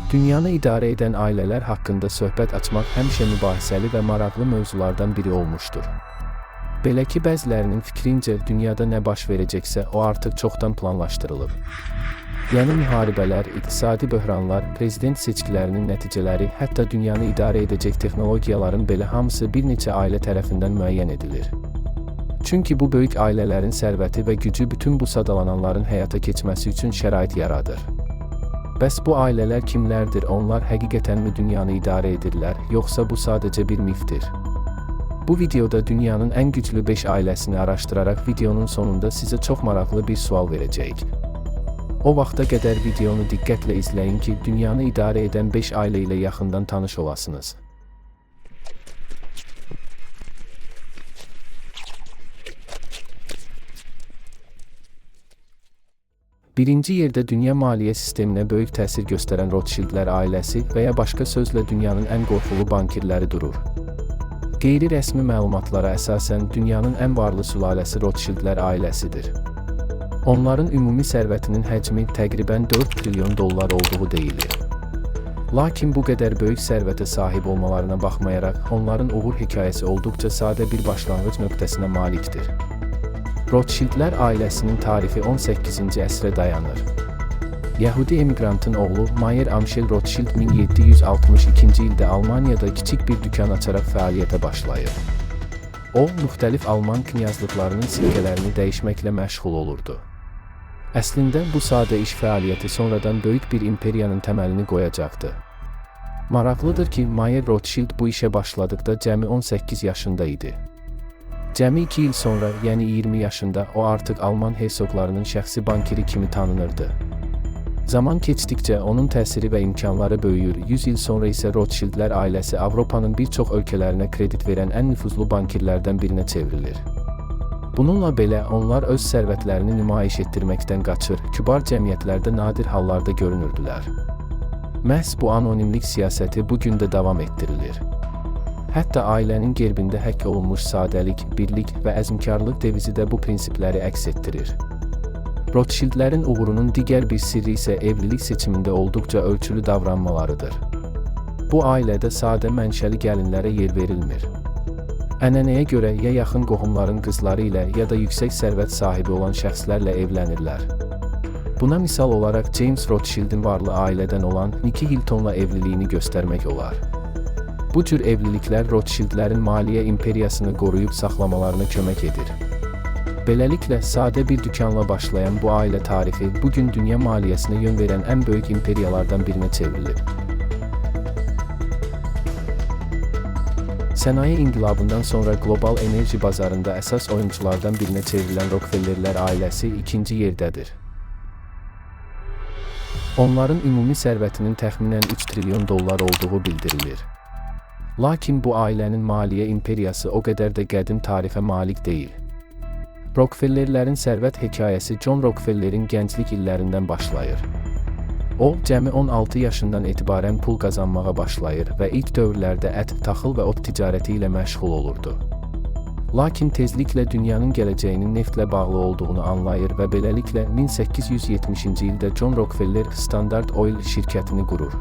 Dünyanı idarə edən ailələr haqqında söhbət açmaq həmişə mübahisəli və maraqlı mövzulardan biri olmuşdur. Belə ki, bəzilərinin fikrincə dünyada nə baş verəcəksə, o artıq çoxdan planlaşdırılıb. Yəni müharibələr, iqtisadi böhranlar, prezident seçkilərinin nəticələri, hətta dünyanı idarə edəcək texnologiyaların belə hamısı bir neçə ailə tərəfindən müəyyən edilir. Çünki bu böyük ailələrin sərvəti və gücü bütün bu sadalananların həyata keçməsi üçün şərait yaradır. Bəs bu ailələr kimlərdir? Onlar həqiqətənmi dünyanı idarə edirlər, yoxsa bu sadəcə bir mifdir? Bu videoda dünyanın ən güclü 5 ailəsini araşdıraraq videonun sonunda sizə çox maraqlı bir sual verəcəyik. O vaxta qədər videonu diqqətlə izləyin ki, dünyanı idarə edən 5 ailə ilə yaxından tanış olasınız. Birinci yerdə dünya maliyyə sisteminə böyük təsir göstərən Rothschildlər ailəsi və ya başqa sözlə dünyanın ən qorxulu bankirləri durur. Qeyri-rəsmi məlumatlara əsasən dünyanın ən varlı sülaləsi Rothschildlər ailəsidir. Onların ümumi sərvətinin həcmi təqribən 4 trilyon dollar olduğu deyilir. Lakin bu qədər böyük sərvətə sahib olmalarına baxmayaraq, onların uğur hekayəsi olduqca sadə bir başlanğıc nöqtəsinə malikdir. Rothschildlər ailəsinin tarixi 18-ci əsrə dayanır. Yəhudi emigrantın oğlu Mayer Amschel Rothschild 1762-ci ildə Almaniyada kiçik bir dükan açaraq fəaliyyətə başlayır. O, müxtəlif Alman knyazlıqlarının silkələrini dəyişməklə məşğul olurdu. Əslində, bu sadə iş fəaliyyəti sonradan böyük bir imperiyanın təməlini qoyacaqdı. Maraqlıdır ki, Mayer Rothschild bu işə başladıqda cəmi 18 yaşında idi. Cəmi 2 il sonra, yəni 20 yaşında, o artıq Alman hersoqlarının şəxsi bankiri kimi tanınırdı. Zaman keçdikcə onun təsiri və imkanları böyüyür, 100 il sonra isə Rothschildlər ailəsi Avropanın bir çox ölkələrinə kredit verən ən nüfuzlu bankirlərdən birinə çevrilir. Bununla belə, onlar öz sərvətlərini nümayiş etdirməkdən qaçır, kübar cəmiyyətlərdə nadir hallarda görünürdülər. Məhz bu anonimlik siyasəti bu gün də davam etdirilir. Hətta ailənin gerbində həkk olunmuş sadəlik, birlik və əzmkarlıq devizi də bu prinsipləri əks etdirir. Rothschildlərin uğurunun digər bir sirri isə evlilik seçimində olduqca ölçülü davranmalarıdır. Bu ailədə sadə mənşəli gəlinlərə yer verilmir. Ənənəyə görə ya yaxın qohumların qızları ilə, ya da yüksək sərvət sahibi olan şəxslərlə evlənirlər. Buna misal olaraq James Rothschildin varlı ailədən olan Nikki Hiltonla evliliyini göstərmək olar. Bu cür evliliklər Rothschildlərin maliyyə imperiyasını qoruyub saxlamalarına kömək edir. Beləliklə, sadə bir dükanla başlayan bu ailə tarixi bugün dünya maliyyəsinə yön verən ən böyük imperiyalardan birinə çevrilir. Sənaye inqilabından sonra qlobal enerji bazarında əsas oyunculardan birinə çevrilən Rockefellerlər ailəsi ikinci yerdədir. Onların ümumi sərvətinin təxminən 3 trilyon dollar olduğu bildirilir. Lakin bu ailənin maliyyə imperiyası o qədər də qədim tarixə malik deyil. Rockefellerlərin sərvət hekayəsi John Rockefellerin gənclik illərindən başlayır. O, cəmi 16 yaşından etibarən pul qazanmağa başlayır və ilk dövrlərdə ət, taxıl və ot ticarəti ilə məşğul olurdu. Lakin tezliklə dünyanın gələcəyinin neftlə bağlı olduğunu anlayır və beləliklə 1870-ci ildə John Rockefeller Standard Oil şirkətini qurur.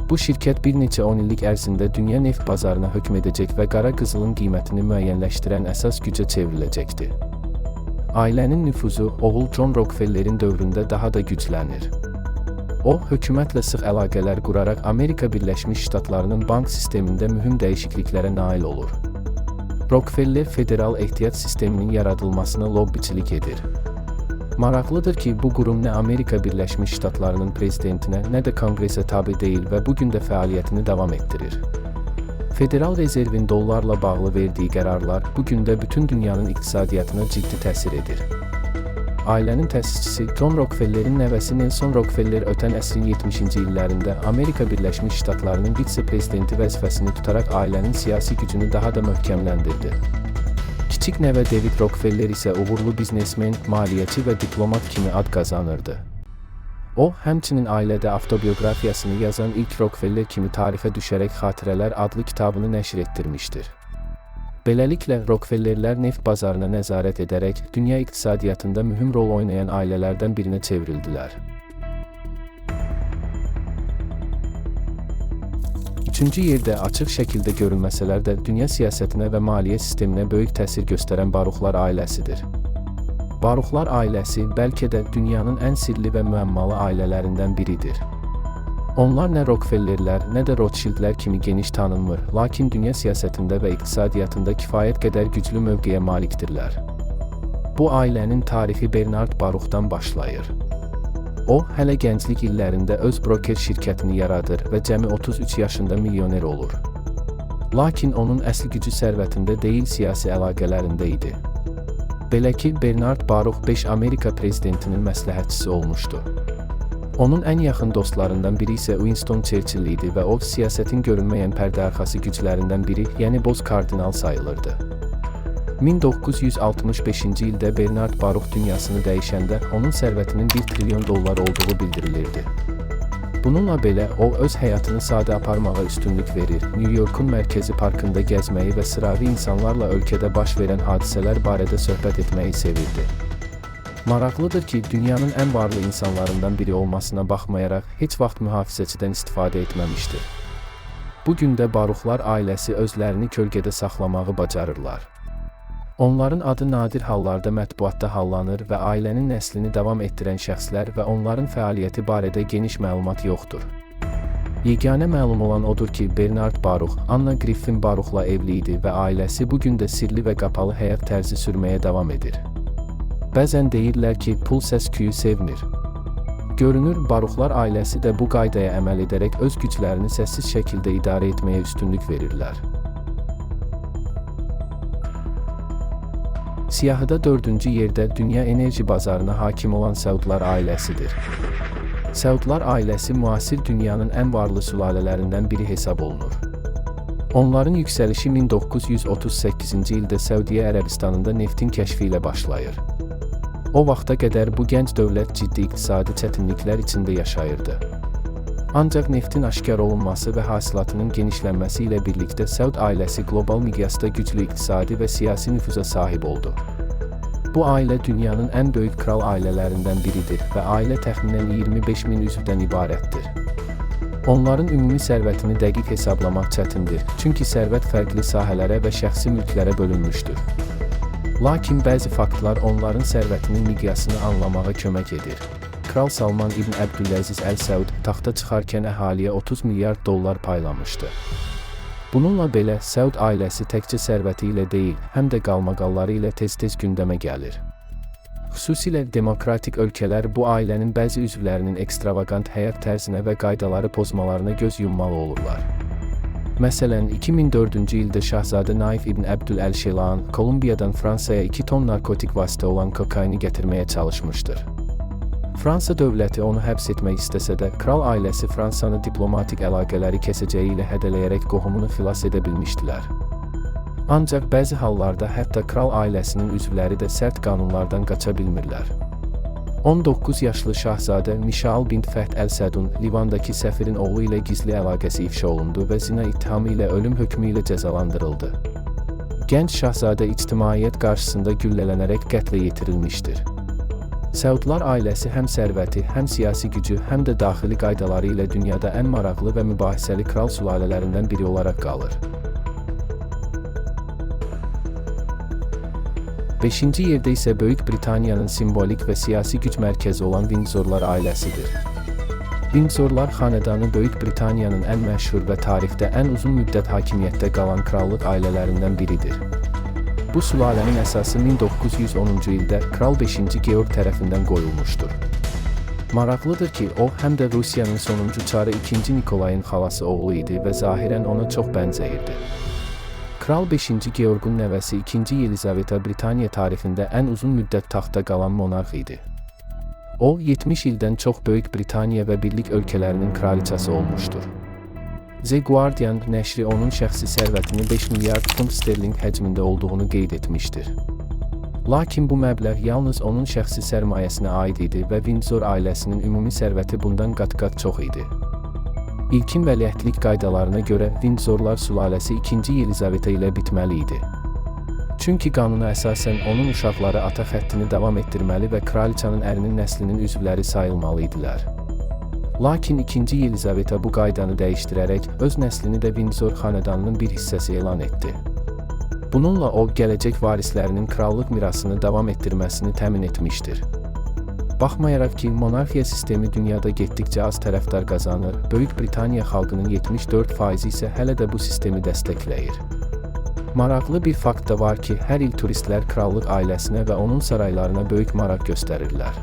Bu şirkət bir neçə 10 illik ərzində dünya neft bazarına hökm edəcək və qara qızılın qiymətini müəyyənləşdirən əsas gücə çevriləcəkdir. Ailənin nüfuzu oğul John Rockefellerin dövründə daha da güclənir. O, hökumətlə sıx əlaqələr quraraq Amerika Birləşmiş Ştatlarının bank sistemində mühüm dəyişikliklərə nail olur. Rockefeller federal ehtiyat sisteminin yaradılmasına lobbiçilik edir. Maraqlıdır ki, bu qurum nə Amerika Birləşmiş Ştatlarının prezidentinə, nə də Konqresə tabe deyil və bugün də fəaliyyətini davam etdirir. Federal rezervin dollarla bağlı verdiyi qərarlar bugün də bütün dünyanın iqtisadiyyatına ciddi təsir edir. Ailənin təsisçisi John Rockefellerin nəvəsi Nelson Rockefeller ötən əsrin 70-ci illərində Amerika Birləşmiş Ştatlarının vitse-prezidenti vəzifəsini tutaraq ailənin siyasi gücünü daha da möhkəmləndirdi. Kiçik nəvə David Rockefeller isə uğurlu biznesmen, maliyyəçi və diplomat kimi ad qazanırdı. O, həmçinin ailədə avtobiografiyasını yazan ilk Rockefeller kimi tarixə düşərək Xatirələr adlı kitabını nəşr etdirmişdir. Beləliklə, Rockefellerlər neft bazarına nəzarət edərək dünya iqtisadiyyatında mühüm rol oynayan ailələrdən birinə çevrildilər. Üçüncü yerdə açıq şəkildə görünməsələr də dünya siyasətinə və maliyyə sisteminə böyük təsir göstərən Baruxlar ailəsidir. Baruxlar ailəsi bəlkə də dünyanın ən sirli və müəmmalı ailələrindən biridir. Onlar nə Rockefellerlər, nə də Rothschildlər kimi geniş tanınmır, lakin dünya siyasətində və iqtisadiyyatında kifayət qədər güclü mövqeyə malikdirlər. Bu ailənin tarixi Bernard Baruxdan başlayır. O, hələ gənclik illərində öz broker şirkətini yaradır və cəmi 33 yaşında milyoner olur. Lakin onun əsl gücü sərvətində deyil, siyasi əlaqələrində idi. Belə ki, Bernard Barux 5 Amerika prezidentinin məsləhətçisi olmuşdu. Onun ən yaxın dostlarından biri isə Winston Churchill idi və o, siyasətin görünməyən pərdəarxası güclərindən biri, yəni boz kardinal sayılırdı. 1965-ci ildə Bernard Barux dünyasını dəyişəndə onun sərvətinin $1 trilyon olduğu bildirilirdi. Bununla belə, o öz həyatını sadə aparmağa üstünlük verir, New Yorkun mərkəzi parkında gəzməyi və sıravi insanlarla ölkədə baş verən hadisələr barədə söhbət etməyi sevirdi. Maraqlıdır ki, dünyanın ən varlı insanlarından biri olmasına baxmayaraq, heç vaxt mühafizəçidən istifadə etməmişdir. Bugün də Baruxlar ailəsi özlərini kölgədə saxlamağı bacarırlar. Onların adı nadir hallarda mətbuatda hallanır və ailənin nəslini davam etdirən şəxslər və onların fəaliyyəti barədə geniş məlumat yoxdur. Yeganə məlum olan odur ki, Bernard Barux, Anna Griffin Baruxla evli idi və ailəsi bugün də sirli və qapalı həyat tərzi sürməyə davam edir. Bəzən deyirlər ki, pul səs-küyü sevmir. Görünür, Baruxlar ailəsi də bu qaydaya əməl edərək öz güclərini səssiz şəkildə idarə etməyə üstünlük verirlər. Siyahıda 4-cü yerdə dünya enerji bazarına hakim olan Səudlar ailəsidir. Səudlar ailəsi müasir dünyanın ən varlı sülalələrindən biri hesab olunur. Onların yüksəlişi 1938-ci ildə Səudiyyə Ərəbistanında neftin kəşfi ilə başlayır. O vaxta qədər bu gənc dövlət ciddi iqtisadi çətinliklər içində yaşayırdı. Ancaq neftin aşkar olunması və hasilatının genişlənməsi ilə birlikdə Səud ailəsi qlobal miqyasda güclü iqtisadi və siyasi nüfuza sahib oldu. Bu ailə dünyanın ən böyük kral ailələrindən biridir və ailə təxminən 25.000 üzvdən ibarətdir. Onların ümumi sərvətini dəqiq hesablamaq çətindir, çünki sərvət fərqli sahələrə və şəxsi mülklərə bölünmüşdür. Lakin bəzi faktlar onların sərvətinin miqyasını anlamağa kömək edir. Kral Salman İbn Əbdüləziz Əl-Səud taxta çıxarkən əhaliyə $30 milyard paylamışdı. Bununla belə, Səud ailəsi təkcə sərvəti ilə deyil, həm də qalmaqalları ilə tez-tez gündəmə gəlir. Xüsusilə demokratik ölkələr bu ailənin bəzi üzvlərinin ekstravagant həyat tərzinə və qaydaları pozmalarına göz yummalı olurlar. Məsələn, 2004-cü ildə Şahzadə Naif İbn Əbdül Əl-Şelan Kolumbiyadan Fransaya 2 ton narkotik vasitə olan kokaini gətirməyə çalışmışdır. Fransa dövləti onu həbs etmək istəsə də, kral ailəsi Fransanı diplomatik əlaqələri kəsəcəyi ilə hədələyərək qohumunu xilas edə bilmişdilər. Ancaq bəzi hallarda hətta kral ailəsinin üzvləri də sərt qanunlardan qaça bilmirlər. 19 yaşlı şahzadə Mişal bint Fəhd Əl-Sədun Livandakı səfirin oğlu ilə gizli əlaqəsi ifşa olundu və zina ittihamı ilə ölüm hökmü ilə cəzalandırıldı. Gənc şahzadə ictimaiyyət qarşısında güllələnərək qətlə yetirilmişdir. Səudlar ailəsi həm sərvəti, həm siyasi gücü, həm də daxili qaydaları ilə dünyada ən maraqlı və mübahisəli kral sülalələrindən biri olaraq qalır. 5-ci yerdə isə Böyük Britaniyanın simvolik və siyasi güc mərkəzi olan Vindsorlar ailəsidir. Vindsorlar xanədanı Böyük Britaniyanın ən məşhur və tarixdə ən uzun müddət hakimiyyətdə qalan krallıq ailələrindən biridir. Bu sülalənin əsası 1910-cu ildə Kral 5-ci Georg tərəfindən qoyulmuşdur. Maraqlıdır ki, o, həm də Rusiyanın sonuncu çarı 2-ci Nikolayın xalası oğlu idi və zahirən ona çox bənzəyirdi. Kral 5-ci Georgun nəvəsi 2-ci Yelizaveta Britaniya tarixində ən uzun müddət taxta qalan monarx idi. O, 70 ildən çox Böyük Britaniya və Birlik ölkələrinin kraliçası olmuşdur. The Guardian nəşri onun şəxsi sərvətini 5 milyard funt sterling həcmində olduğunu qeyd etmişdir. Lakin bu məbləğ yalnız onun şəxsi sərmayəsinə aid idi və Windsor ailəsinin ümumi sərvəti bundan qat-qat çox idi. İlkin vəliəhtlik qaydalarına görə Windsorlar sülaləsi 2-ci Yelizaveta ilə bitməli idi. Çünki qanuna əsasən onun uşaqları ata xəttini davam etdirməli və kraliçanın ərinin nəslinin üzvləri sayılmalı idilər. Lakin 2. Yelizaveta bu qaydanı dəyişdirərək öz nəslini də Windsor xanədanının bir hissəsi elan etdi. Bununla o, gələcək varislərinin krallıq mirasını davam etdirməsini təmin etmişdir. Baxmayaraq ki, monarxiya sistemi dünyada getdikcə az tərəfdar qazanır, Böyük Britaniya xalqının 74% isə hələ də bu sistemi dəstəkləyir. Maraqlı bir fakt da var ki, hər il turistlər krallıq ailəsinə və onun saraylarına böyük maraq göstərirlər.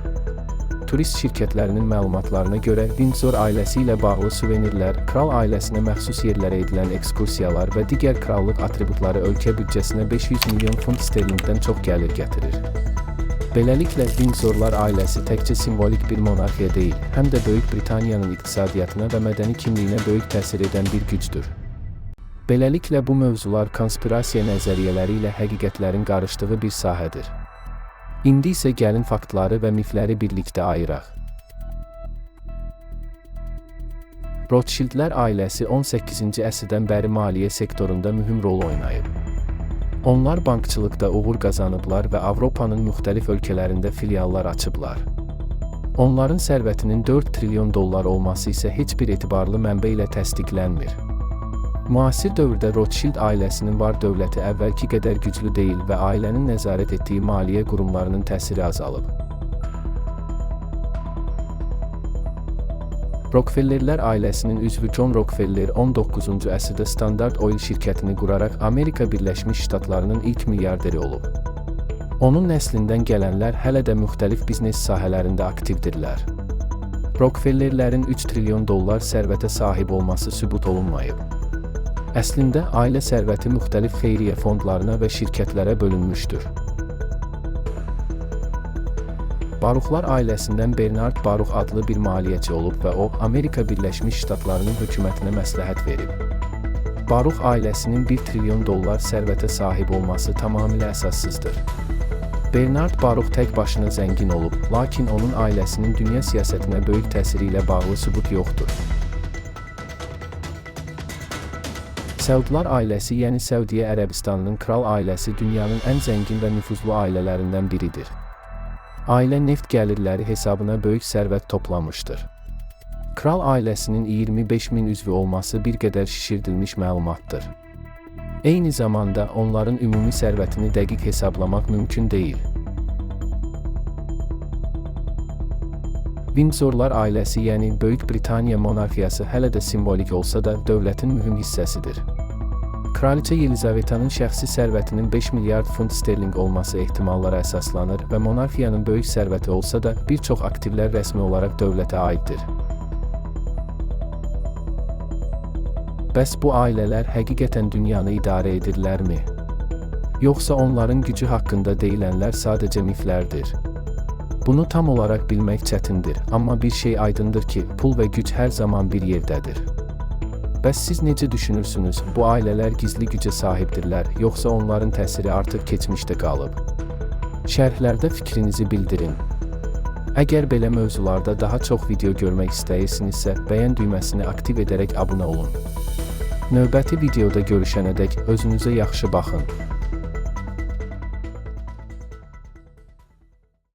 Turist şirkətlərinin məlumatlarına görə Windsor ailəsi ilə bağlı suvenirlər, kral ailəsinə məxsus yerlərə edilən ekskursiyalar və digər krallıq atributları ölkə büdcəsinə 500 milyon funt sterlinqdən çox gəlir gətirir. Beləliklə, Windsorlar ailəsi təkcə simvolik bir monarxiya deyil, həm də Böyük Britaniyanın iqtisadiyyatına və mədəni kimliyinə böyük təsir edən bir gücdür. Beləliklə, bu mövzular konspirasiya nəzəriyyələri ilə həqiqətlərin qarışdığı bir sahədir. İndi isə gəlin faktları və mifləri birlikdə ayıraq. Rothschildlər ailəsi 18-ci əsrdən bəri maliyyə sektorunda mühüm rol oynayıb. Onlar bankçılıqda uğur qazanıblar və Avropanın müxtəlif ölkələrində filiallar açıblar. Onların sərvətinin 4 trilyon dollar olması isə heç bir etibarlı mənbə ilə təsdiqlənmir. Müasir dövrdə Rothschild ailəsinin var dövləti əvvəlki qədər güclü deyil və ailənin nəzarət etdiyi maliyyə qurumlarının təsiri azalıb. Rockefellerlər ailəsinin üzvü John Rockefeller 19-cu əsrdə Standard Oil şirkətini quraraq Amerika Birləşmiş Ştatlarının ilk milyarderi olub. Onun nəslindən gələnlər hələ də müxtəlif biznes sahələrində aktivdirlər. Rockefellerlərin 3 trilyon dollar sərvətə sahib olması sübut olunmayıb. Əslində, ailə sərvəti müxtəlif xeyriyyə fondlarına və şirkətlərə bölünmüşdür. Baruxlar ailəsindən Bernard Baruch adlı bir maliyyəçi olub və o, Amerika Birləşmiş Ştatlarının hökumətinə məsləhət verib. Baruch ailəsinin 1 trilyon dollar sərvətə sahib olması tamamilə əsassızdır. Bernard Baruch tək başına zəngin olub, lakin onun ailəsinin dünya siyasətinə böyük təsiri ilə bağlı sübut yoxdur. Səudlar ailəsi, yəni Səudiyyə Ərəbistanının kral ailəsi dünyanın ən zəngin və nüfuzlu ailələrindən biridir. Ailə neft gəlirləri hesabına böyük sərvət toplamışdır. Kral ailəsinin 25 min üzvü olması bir qədər şişirdilmiş məlumatdır. Eyni zamanda onların ümumi sərvətini dəqiq hesablamaq mümkün deyil. Windsorlar ailəsi, yəni Böyük Britaniya monarxiyası hələ də simvolik olsa da dövlətin mühüm hissəsidir. Kraliçə Yelizavetanın şəxsi sərvətinin 5 milyard funt sterling olması ehtimallara əsaslanır və monarxiyanın böyük sərvəti olsa da bir çox aktivlər rəsmi olaraq dövlətə aiddir. Bəs bu ailələr həqiqətən dünyanı idarə edirlərmi? Yoxsa onların gücü haqqında deyilənlər sadəcə miflərdir? Bunu tam olaraq bilmək çətindir, amma bir şey aydındır ki, pul və güc hər zaman bir yerdədir. Bəs siz necə düşünürsünüz, bu ailələr gizli gücə sahibdirlər, yoxsa onların təsiri artıq keçmişdə qalıb? Şərhlərdə fikrinizi bildirin. Əgər belə mövzularda daha çox video görmək istəyirsinizsə, bəyən düyməsini aktiv edərək abunə olun. Növbəti videoda görüşənədək özünüzə yaxşı baxın.